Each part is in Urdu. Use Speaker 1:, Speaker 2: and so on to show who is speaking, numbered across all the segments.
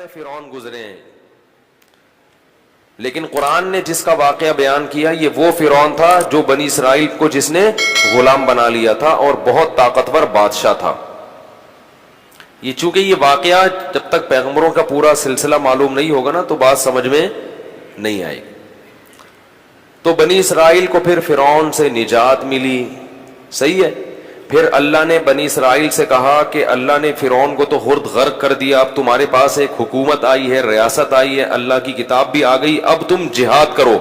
Speaker 1: سارے فرعون گزرے ہیں، لیکن قرآن نے جس کا واقعہ بیان کیا یہ وہ فرعون تھا جو بنی اسرائیل کو جس نے غلام بنا لیا تھا اور بہت طاقتور بادشاہ تھا۔ یہ چونکہ یہ واقعہ جب تک پیغمبروں کا پورا سلسلہ معلوم نہیں ہوگا نا تو بات سمجھ میں نہیں آئے گی۔ تو بنی اسرائیل کو پھر فرعون سے نجات ملی، صحیح ہے۔ پھر اللہ نے بنی اسرائیل سے کہا کہ اللہ نے فرعون کو تو خرد غرق کر دیا، اب تمہارے پاس ایک حکومت آئی ہے، ریاست آئی ہے، اللہ کی کتاب بھی آ گئی، اب تم جہاد کرو،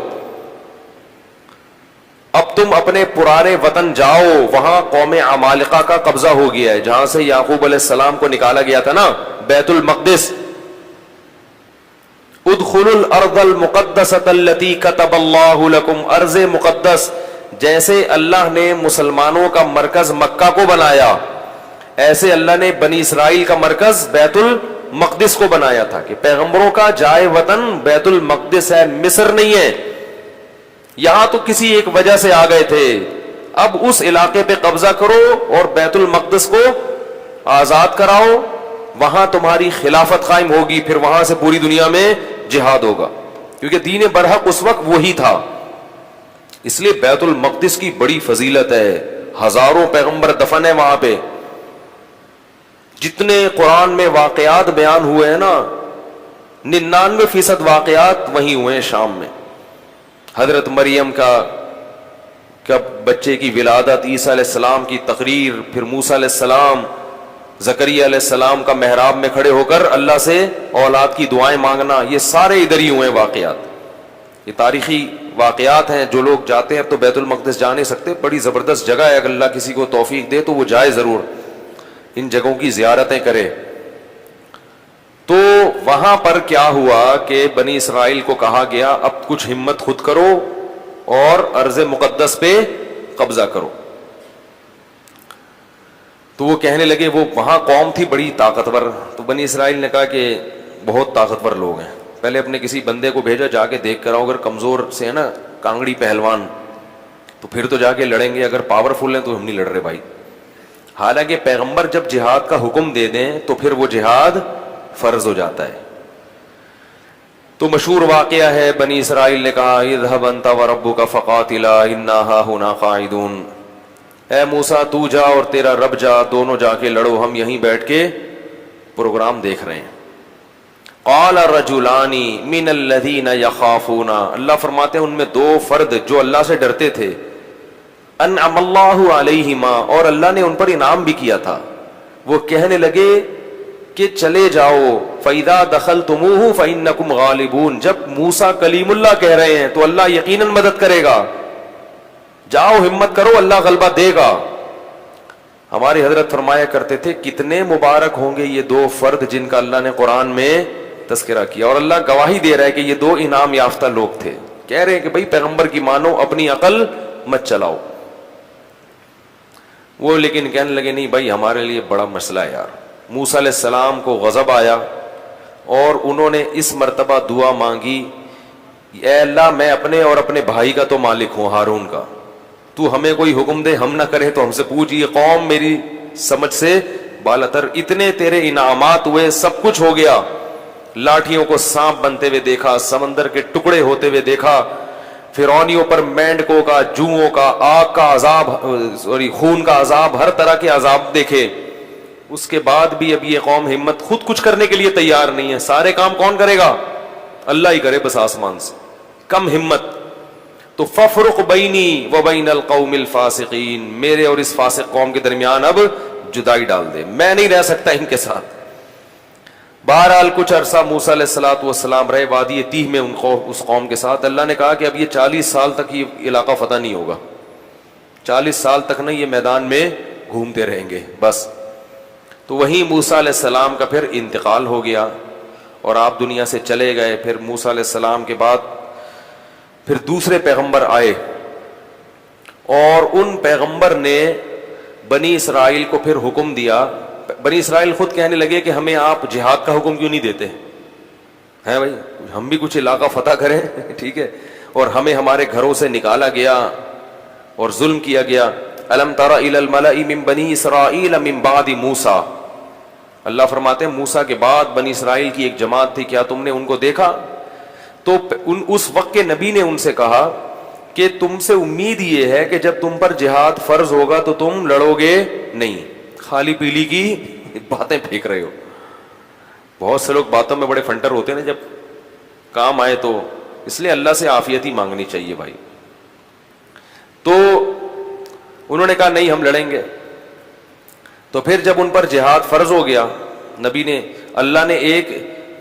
Speaker 1: اب تم اپنے پرانے وطن جاؤ۔ وہاں قوم عمالقہ کا قبضہ ہو گیا ہے، جہاں سے یعقوب علیہ السلام کو نکالا گیا تھا نا، بیت المقدس۔ ادخلوا الارض المقدسۃ التي كتب اللہ لکم، ارض مقدس جیسے اللہ نے مسلمانوں کا مرکز مکہ کو بنایا، ایسے اللہ نے بنی اسرائیل کا مرکز بیت المقدس کو بنایا تھا کہ پیغمبروں کا جائے وطن بیت المقدس ہے، مصر نہیں ہے۔ یہاں تو کسی ایک وجہ سے آ گئے تھے، اب اس علاقے پہ قبضہ کرو اور بیت المقدس کو آزاد کراؤ، وہاں تمہاری خلافت قائم ہوگی، پھر وہاں سے پوری دنیا میں جہاد ہوگا، کیونکہ دین برحق اس وقت وہی تھا۔ اس لیے بیت المقدس کی بڑی فضیلت ہے، ہزاروں پیغمبر دفن ہیں وہاں پہ۔ جتنے قرآن میں واقعات بیان ہوئے ہیں نا، 99% واقعات وہیں ہوئے ہیں شام میں۔ حضرت مریم کا بچے کی ولادت، عیسیٰ علیہ السلام کی تقریر، پھر موسیٰ علیہ السلام، زکریا علیہ السلام کا محراب میں کھڑے ہو کر اللہ سے اولاد کی دعائیں مانگنا، یہ سارے ادھر ہی ہوئے ہیں واقعات۔ یہ تاریخی واقعات ہیں، جو لوگ جاتے ہیں، اب تو بیت المقدس جا نہیں سکتے، بڑی زبردست جگہ ہے، اگر اللہ کسی کو توفیق دے تو وہ جائے ضرور، ان جگہوں کی زیارتیں کرے۔ تو وہاں پر کیا ہوا کہ بنی اسرائیل کو کہا گیا اب کچھ ہمت خود کرو اور ارض مقدس پہ قبضہ کرو۔ تو وہ کہنے لگے، وہ وہاں قوم تھی بڑی طاقتور، تو بنی اسرائیل نے کہا کہ بہت طاقتور لوگ ہیں، پہلے اپنے کسی بندے کو بھیجا، جا کے دیکھ کر آؤ، اگر کمزور سے ہے نا کانگڑی پہلوان تو پھر تو جا کے لڑیں گے، اگر پاورفل ہیں تو ہم نہیں لڑ رہے بھائی۔ حالانکہ پیغمبر جب جہاد کا حکم دے دیں تو پھر وہ جہاد فرض ہو جاتا ہے۔ تو مشہور واقعہ ہے، بنی اسرائیل نے کہا اذهب انت وربك فقاتلا انا هاهنا قاعدون، اے موسیٰ تو جا اور تیرا رب جا، دونوں جا کے لڑو، ہم یہیں بیٹھ کے پروگرام دیکھ رہے ہیں۔ قال رجلان من الذين يخافون، اللہ فرماتے ہیں ان میں دو فرد جو اللہ سے ڈرتے تھے، انعم اللہ علیہما، اور اللہ نے ان پر انعام بھی کیا تھا، وہ کہنے لگے کہ چلے جاؤ، فَإِذَا دَخَلْتُمُوهُ فَإِنَّكُمْ غَالِبُونَ، جب موسیٰ کلیم اللہ کہہ رہے ہیں تو اللہ یقیناً مدد کرے گا، جاؤ ہمت کرو، اللہ غلبہ دے گا۔ ہمارے حضرت فرمایا کرتے تھے کتنے مبارک ہوں گے یہ دو فرد جن کا اللہ نے قرآن میں تذکرہ کیا، اور اللہ گواہی دے رہا ہے کہ یہ دو انعام یافتہ لوگ تھے، کہہ رہے ہیں کہ بھئی پیغمبر کی مانو، اپنی عقل مت چلاؤ۔ وہ لیکن کہنے لگے نہیں بھائی ہمارے لیے بڑا مسئلہ ہے یار۔ موسیٰ علیہ السلام کو غضب آیا اور انہوں نے اس مرتبہ دعا مانگی، اے اللہ میں اپنے اور اپنے بھائی کا تو مالک ہوں، ہارون کا، تو ہمیں کوئی حکم دے، ہم نہ کریں تو ہم سے پوچھ، یہ قوم میری سمجھ سے بالاتر، اتنے تیرے انعامات ہوئے، سب کچھ ہو گیا، لاٹھیوں کو سانپ بنتے ہوئے دیکھا، سمندر کے ٹکڑے ہوتے ہوئے دیکھا، فرعونیوں پر مینڈکوں کا، جوؤں کا، آگ کا عذاب، خون کا عذاب، ہر طرح کے عذاب دیکھے، اس کے بعد بھی اب یہ قوم ہمت خود کچھ کرنے کے لیے تیار نہیں ہے، سارے کام کون کرے گا؟ اللہ ہی کرے بس آسمان سے، کم ہمت۔ تو ففرق بینی و بین القوم الفاسقین، میرے اور اس فاسق قوم کے درمیان اب جدائی ڈال دے، میں نہیں رہ سکتا ان کے ساتھ۔ بہرحال کچھ عرصہ موسیٰ علیہ الصلوۃ والسلام رہے وادی تیہ میں اس قوم کے ساتھ۔ اللہ نے کہا کہ اب یہ 40 سال تک یہ علاقہ فتح نہیں ہوگا، 40 سال تک نہیں، یہ میدان میں گھومتے رہیں گے بس۔ تو وہیں موسیٰ علیہ السلام کا پھر انتقال ہو گیا اور آپ دنیا سے چلے گئے۔ پھر موسیٰ علیہ السلام کے بعد پھر دوسرے پیغمبر آئے، اور ان پیغمبر نے بنی اسرائیل کو پھر حکم دیا۔ بنی اسرائیل خود کہنے لگے کہ ہمیں آپ جہاد کا حکم کیوں نہیں دیتے ہیں بھائی، ہم بھی کچھ علاقہ فتح کریں ٹھیک ہے، اور ہمیں ہمارے گھروں سے نکالا گیا اور ظلم کیا گیا۔ الم تر الی الملأ من بنی اسرائیل من بعد موسیٰ، اللہ فرماتے ہیں موسیٰ کے بعد بنی اسرائیل کی ایک جماعت تھی, کیا تم نے ان کو دیکھا؟ تو اس وقت کے نبی نے ان سے کہا کہ تم سے امید یہ ہے کہ جب تم پر جہاد فرض ہوگا تو تم لڑو گے نہیں, خالی پیلی کی باتیں پھینک رہے ہو. بہت سے لوگ باتوں میں بڑے فنٹر ہوتے ہیں نا, جب کام آئے تو, اس لیے اللہ سے عافیت ہی مانگنی چاہیے بھائی. تو انہوں نے کہا نہیں ہم لڑیں گے. تو پھر جب ان پر جہاد فرض ہو گیا, نبی نے, اللہ نے ایک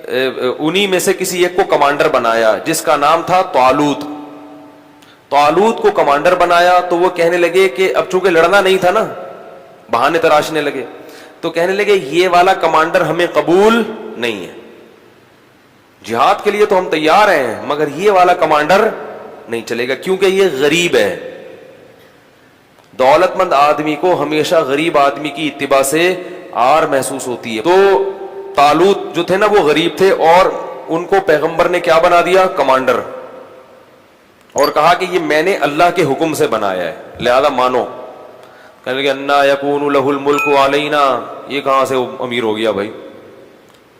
Speaker 1: انہی میں سے کسی ایک کو کمانڈر بنایا جس کا نام تھا طالوت. طالوت کو کمانڈر بنایا تو وہ کہنے لگے کہ اب چونکہ لڑنا نہیں تھا نا, بہانے تراشنے لگے, تو کہنے لگے یہ والا کمانڈر ہمیں قبول نہیں ہے, جہاد کے لیے تو ہم تیار ہیں مگر یہ والا کمانڈر نہیں چلے گا کیونکہ یہ غریب ہے. دولت مند آدمی کو ہمیشہ غریب آدمی کی اتباع سے آر محسوس ہوتی ہے. تو طالوت جو تھے نا وہ غریب تھے, اور ان کو پیغمبر نے کیا بنا دیا؟ کمانڈر, اور کہا کہ یہ میں نے اللہ کے حکم سے بنایا ہے لہذا مانو. کہنے لگے انا یکون لہ الملک علینا, یہ کہاں سے امیر ہو گیا بھائی؟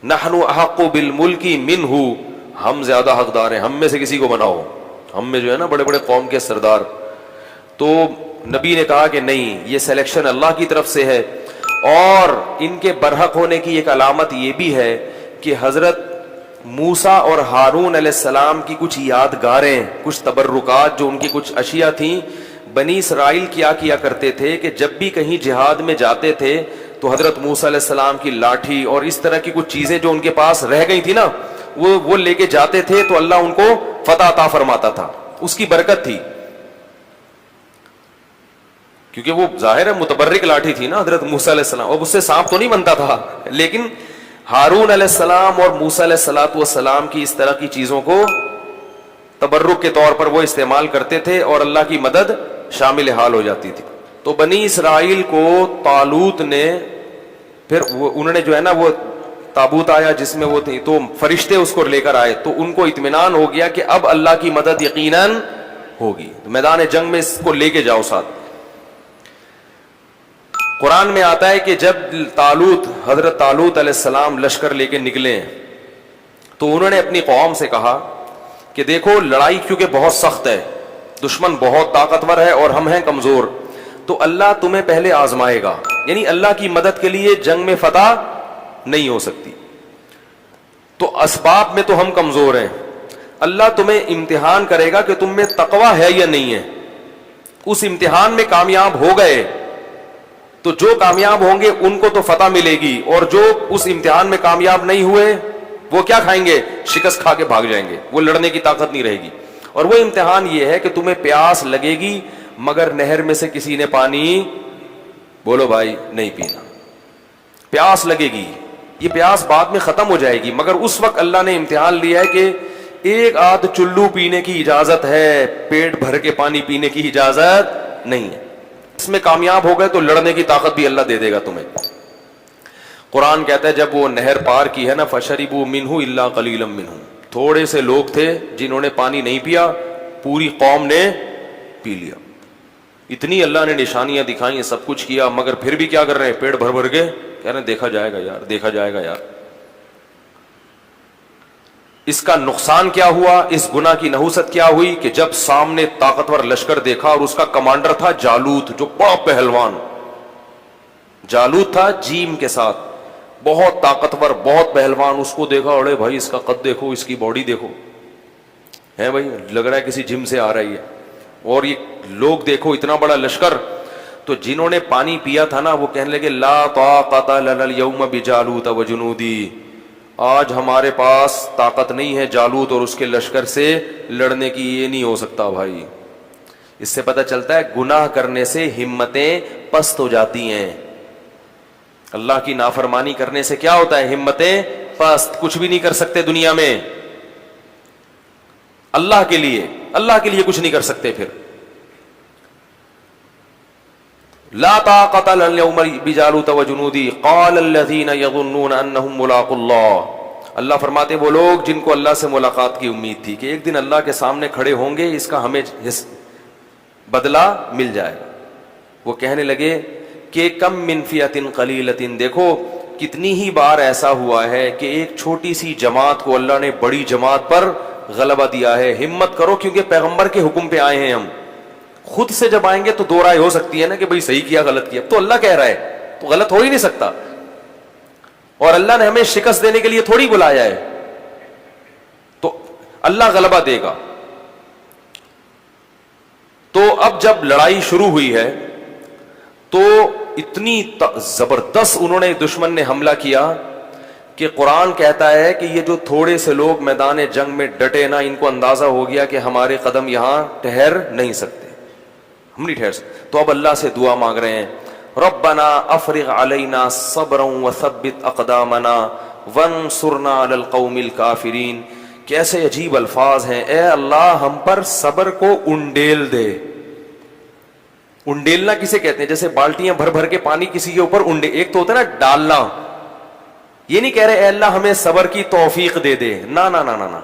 Speaker 1: نحن احق بالملک منہ, ہم زیادہ حقدار ہیں, ہم میں سے کسی کو بناؤ, ہم میں جو ہے نا بڑے بڑے قوم کے سردار. تو نبی نے کہا کہ نہیں, یہ سلیکشن اللہ کی طرف سے ہے. اور ان کے برحق ہونے کی ایک علامت یہ بھی ہے کہ حضرت موسیٰ اور ہارون علیہ السلام کی کچھ یادگاریں, کچھ تبرکات, جو ان کی کچھ اشیاء تھیں. بنی اسرائیل کیا کرتے تھے کہ جب بھی کہیں جہاد میں جاتے تھے تو حضرت موسیٰ علیہ السلام کی لاٹھی اور اس طرح کی کچھ چیزیں جو ان کے پاس رہ گئی تھی نا, وہ لے کے جاتے تھے تو اللہ ان کو فتح عطا فرماتا تھا, اس کی برکت تھی. کیونکہ وہ ظاہر ہے متبرک لاٹھی تھی نا حضرت موسیٰ علیہ السلام, اب اس سے سانپ تو نہیں بنتا تھا, لیکن ہارون علیہ السلام اور موسیٰ علیہ السلام کی اس طرح کی چیزوں کو تبرک کے طور پر وہ استعمال کرتے تھے اور اللہ کی مدد شامل حال ہو جاتی تھی. تو بنی اسرائیل کو طالوت نے, پھر انہوں نے جو ہے نا وہ تابوت آیا جس میں وہ تھی, تو فرشتے اس کو لے کر آئے, تو ان کو اطمینان ہو گیا کہ اب اللہ کی مدد یقیناً ہوگی, میدان جنگ میں اس کو لے کے جاؤ ساتھ. قرآن میں آتا ہے کہ جب حضرت طالوت علیہ السلام لشکر لے کے نکلے تو انہوں نے اپنی قوم سے کہا کہ دیکھو لڑائی کیونکہ بہت سخت ہے, دشمن بہت طاقتور ہے اور ہم ہیں کمزور, تو اللہ تمہیں پہلے آزمائے گا, یعنی اللہ کی مدد کے لیے جنگ میں فتح نہیں ہو سکتی. تو اسباب میں تو ہم کمزور ہیں, اللہ تمہیں امتحان کرے گا کہ تم میں تقوی ہے یا نہیں ہے. اس امتحان میں کامیاب ہو گئے تو جو کامیاب ہوں گے ان کو تو فتح ملے گی, اور جو اس امتحان میں کامیاب نہیں ہوئے وہ کیا کھائیں گے؟ شکست کھا کے بھاگ جائیں گے, وہ لڑنے کی طاقت نہیں رہے گی. اور وہ امتحان یہ ہے کہ تمہیں پیاس لگے گی مگر نہر میں سے کسی نے پانی, بولو بھائی, نہیں پینا. پیاس لگے گی, یہ پیاس بعد میں ختم ہو جائے گی, مگر اس وقت اللہ نے امتحان لیا ہے کہ ایک آدھ چلو پینے کی اجازت ہے, پیٹ بھر کے پانی پینے کی اجازت نہیں ہے. اس میں کامیاب ہو گئے تو لڑنے کی طاقت بھی اللہ دے دے گا تمہیں. قرآن کہتا ہے جب وہ نہر پار کی ہے نا, فشربوا منہ الا قلیلا منہم, تھوڑے سے لوگ تھے جنہوں نے پانی نہیں پیا, پوری قوم نے پی لیا. اتنی اللہ نے نشانیاں دکھائیں, سب کچھ کیا, مگر پھر بھی کیا کر رہے ہیں؟ پیٹ بھر بھر کے کہہ رہے ہیں دیکھا جائے گا یار, دیکھا جائے گا یار. اس کا نقصان کیا ہوا, اس گناہ کی نحوست کیا ہوئی کہ جب سامنے طاقتور لشکر دیکھا اور اس کا کمانڈر تھا جالوت, جو بڑا پہلوان, جالوت تھا جیم کے ساتھ, بہت طاقتور, بہت پہلوان, اس کو دیکھا, اڑے بھائی اس کا قد دیکھو, اس کی باڈی دیکھو, ہے بھائی لگ رہا ہے کسی جم سے آ رہی ہے. اور یہ لوگ دیکھو اتنا بڑا لشکر. تو جنہوں نے پانی پیا تھا نا وہ کہنے لگے لا طاقت لنا اليوم بجالوت وجنودی, آج ہمارے پاس طاقت نہیں ہے جالوت اور اس کے لشکر سے لڑنے کی, یہ نہیں ہو سکتا بھائی. اس سے پتہ چلتا ہے گناہ کرنے سے ہمتیں پست ہو جاتی ہیں. اللہ کی نافرمانی کرنے سے کیا ہوتا ہے؟ ہمتیں پست, کچھ بھی نہیں کر سکتے دنیا میں. اللہ کے لیے کچھ نہیں کر سکتے. پھر لا طاقت لنا اليوم بجالوت وجنودی قال الذين يظنون انهم ملاقو اللہ. اللہ فرماتے وہ لوگ جن کو اللہ سے ملاقات کی امید تھی کہ ایک دن اللہ کے سامنے کھڑے ہوں گے, اس کا ہمیں بدلہ مل جائے گا, وہ کہنے لگے کہ کم من فئۃ قلیلۃ, دیکھو کتنی ہی بار ایسا ہوا ہے کہ ایک چھوٹی سی جماعت کو اللہ نے بڑی جماعت پر غلبہ دیا ہے. ہمت کرو, کیونکہ پیغمبر کے حکم پہ آئے ہیں ہم. خود سے جب آئیں گے تو دو رائے ہو سکتی ہے نا کہ بھئی صحیح کیا غلط کیا, تو اللہ کہہ رہا ہے تو غلط ہو ہی نہیں سکتا. اور اللہ نے ہمیں شکست دینے کے لیے تھوڑی بلایا ہے, تو اللہ غلبہ دے گا. تو اب جب لڑائی شروع ہوئی ہے تو اتنی زبردست انہوں نے دشمن نے حملہ کیا کہ قرآن کہتا ہے کہ یہ جو تھوڑے سے لوگ میدان جنگ میں ڈٹے نا, ان کو اندازہ ہو گیا کہ ہمارے قدم یہاں ٹھہر نہیں سکتے, ہم نہیں ٹھہر سکتے. تو اب اللہ سے دعا مانگ رہے ہیں, ربنا افرغ علینا صبرا وثبت اقدامنا وانصرنا علی القوم الکافرین. کیسے عجیب الفاظ ہیں, اے اللہ ہم پر صبر کو انڈیل دے. انڈیلنا کسے کہتے ہیں؟ جیسے بالٹیاں بھر بھر کے پانی کسی کے اوپر انڈے, ایک تو ہوتا ہے نا ڈالنا, یہ نہیں کہہ رہے اے اللہ ہمیں صبر کی توفیق دے دے, نا نا نا نا,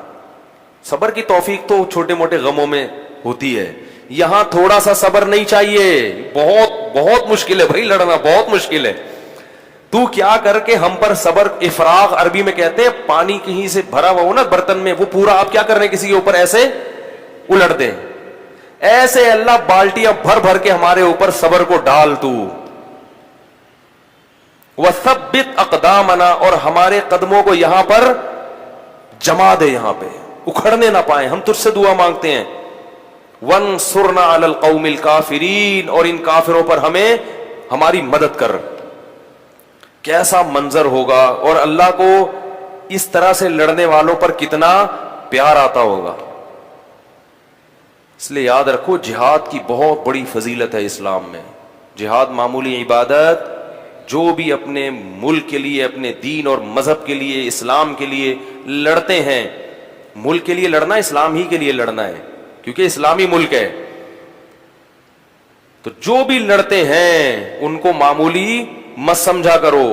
Speaker 1: صبر کی توفیق تو چھوٹے موٹے غموں میں ہوتی ہے. یہاں تھوڑا سا صبر نہیں چاہیے, بہت بہت مشکل ہے بھائی, لڑنا بہت مشکل ہے. تو کیا کر کے ہم پر صبر, افراغ عربی میں کہتے ہیں پانی کہیں سے بھرا ہوا ہو نا برتن میں, وہ پورا آپ کیا کر رہے ہیں کسی کے اوپر ایسے الٹ دیں, ایسے اللہ بالٹیاں بھر بھر کے ہمارے اوپر صبر کو ڈال تو. وثبت اقدامنا, اور ہمارے قدموں کو یہاں پر جما دے, یہاں پہ اکھڑنے نہ پائیں. ہم تجھ سے دعا مانگتے ہیں. وانصرنا علی القوم الکافرین, اور ان کافروں پر ہمیں ہماری مدد کر. کیسا منظر ہوگا, اور اللہ کو اس طرح سے لڑنے والوں پر کتنا پیار آتا ہوگا. اس لیے یاد رکھو جہاد کی بہت بڑی فضیلت ہے اسلام میں. جہاد معمولی عبادت, جو بھی اپنے ملک کے لیے, اپنے دین اور مذہب کے لیے, اسلام کے لیے لڑتے ہیں, ملک کے لیے لڑنا اسلام ہی کے لیے لڑنا ہے, کیونکہ اسلامی ملک ہے. تو جو بھی لڑتے ہیں ان کو معمولی مت سمجھا کرو.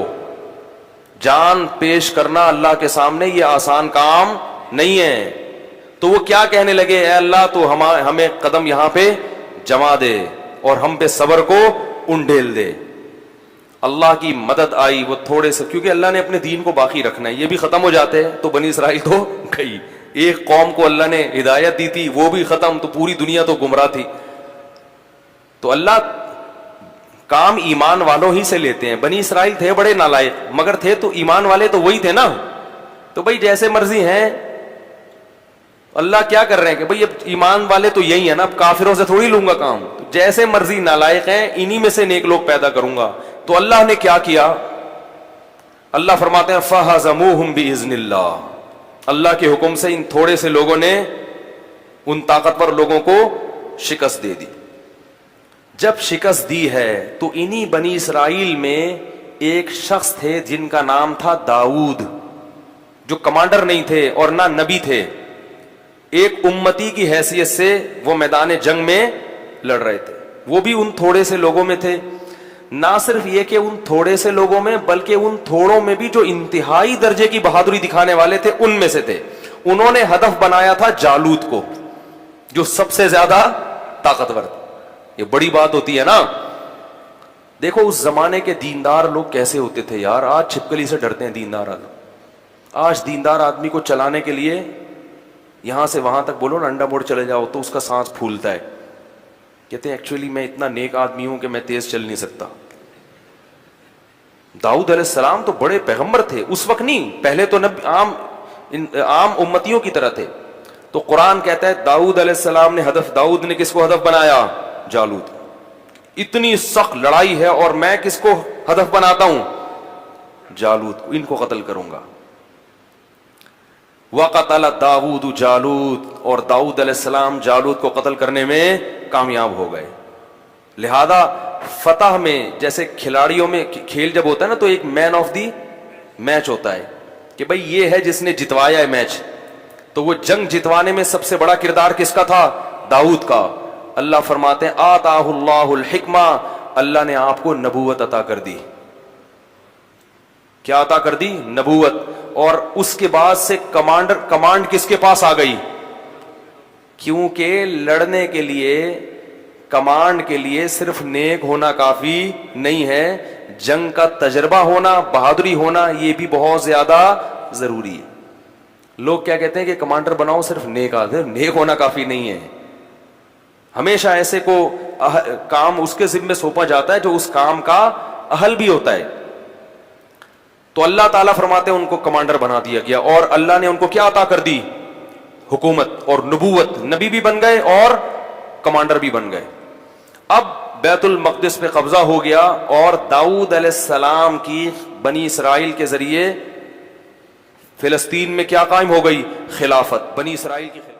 Speaker 1: جان پیش کرنا اللہ کے سامنے یہ آسان کام نہیں ہے. تو وہ کیا کہنے لگے, اے اللہ تو ہمیں قدم یہاں پہ جما دے اور ہم پہ صبر کو انڈیل دے. اللہ کی مدد آئی, وہ تھوڑے سے, کیونکہ اللہ نے اپنے دین کو باقی رکھنا ہے, یہ بھی ختم ہو جاتے ہیں تو بنی اسرائیل تو گئی. ایک قوم کو اللہ نے ہدایت دی تھی, وہ بھی ختم, تو پوری دنیا تو گمراہ تھی. تو اللہ کام ایمان والوں ہی سے لیتے ہیں. بنی اسرائیل تھے بڑے نالائق, مگر تھے تو ایمان والے تو وہی تھے نا. تو بھائی جیسے مرضی ہیں, اللہ کیا کر رہے ہیں کہ بھائی اب ایمان والے تو یہی ہیں نا, اب کافروں سے تھوڑی لوں گا کام. جیسے مرضی نالائق ہیں, انہی میں سے نیک لوگ پیدا کروں گا. تو اللہ نے کیا کیا, اللہ فرماتے ہیں فَهَزَمُوهُمْ بِإِذْنِ اللَّهِ, اللہ کے حکم سے ان تھوڑے سے لوگوں نے ان طاقتور لوگوں کو شکست دے دی. جب شکست دی ہے تو انہی بنی اسرائیل میں ایک شخص تھے جن کا نام تھا داؤد, جو کمانڈر نہیں تھے اور نہ نبی تھے. ایک امتی کی حیثیت سے وہ میدان جنگ میں لڑ رہے تھے. وہ بھی ان تھوڑے سے لوگوں میں تھے. نہ صرف یہ کہ ان تھوڑے سے لوگوں میں, بلکہ ان تھوڑوں میں بھی جو انتہائی درجے کی بہادری دکھانے والے تھے ان میں سے تھے. انہوں نے ہدف بنایا تھا جالوت کو, جو سب سے زیادہ طاقتور تھا. یہ بڑی بات ہوتی ہے نا. دیکھو اس زمانے کے دیندار لوگ کیسے ہوتے تھے یار. آج چھپکلی سے ڈرتے ہیں دیندار آدمی. آج دیندار آدمی کو چلانے کے لیے یہاں سے وہاں تک بولو نا, انڈا موڑ چلے جاؤ تو اس کا سانس پھولتا ہے. کہتے ہیں ایکچولی میں اتنا نیک آدمی ہوں کہ میں تیز چل نہیں سکتا. داؤد علیہ السلام تو بڑے پیغمبر تھے اس وقت, نہیں پہلے تو عام امتیوں کی طرح تھے. تو قرآن کہتا ہے داؤد علیہ السلام نے داؤد نے کس کو ہدف بنایا, جالوت. اتنی سخت لڑائی ہے اور میں کس کو ہدف بناتا ہوں, جالوت کو, ان کو قتل کروں گا. وقتل داؤد جالوت, اور داؤد علیہ السلام جالوت کو قتل کرنے میں کامیاب ہو گئے. لہذا فتح میں, جیسے کھلاڑیوں میں کھیل جب ہوتا ہے نا تو ایک مین آف دی میچ ہوتا ہے کہ بھئی یہ ہے جس نے جتوایا ہے میچ. تو وہ جنگ جتوانے میں سب سے بڑا کردار کس کا تھا, داؤد کا. اللہ فرماتے ہیں آتاہ اللہ الحکمہ, اللہ نے آپ کو نبوت عطا کر دی. کیا عطا کر دی, نبوت. اور اس کے بعد سے کمانڈ کس کے پاس آ گئی, کیونکہ لڑنے کے لیے کمانڈ کے لیے صرف نیک ہونا کافی نہیں ہے، جنگ کا تجربہ ہونا، بہادری ہونا یہ بھی بہت زیادہ ضروری ہے۔ لوگ کیا کہتے ہیں کہ کمانڈر بناؤ صرف نیک آدمی، نیک ہونا کافی نہیں ہے، ہمیشہ ایسے کو کام اس کے ذمہ سونپا جاتا ہے جو اس کام کا اہل بھی ہوتا ہے۔ تو اللہ تعالیٰ فرماتے ہیں ان کو کمانڈر بنا دیا گیا، اور اللہ نے ان کو کیا عطا کر دی؟ حکومت اور نبوت، نبی بھی بن گئے اور کمانڈر بھی بن گئے۔ اب بیت المقدس پہ قبضہ ہو گیا، اور داؤد علیہ السلام کی بنی اسرائیل کے ذریعے فلسطین میں کیا قائم ہو گئی؟ خلافت، بنی اسرائیل کی خلافت۔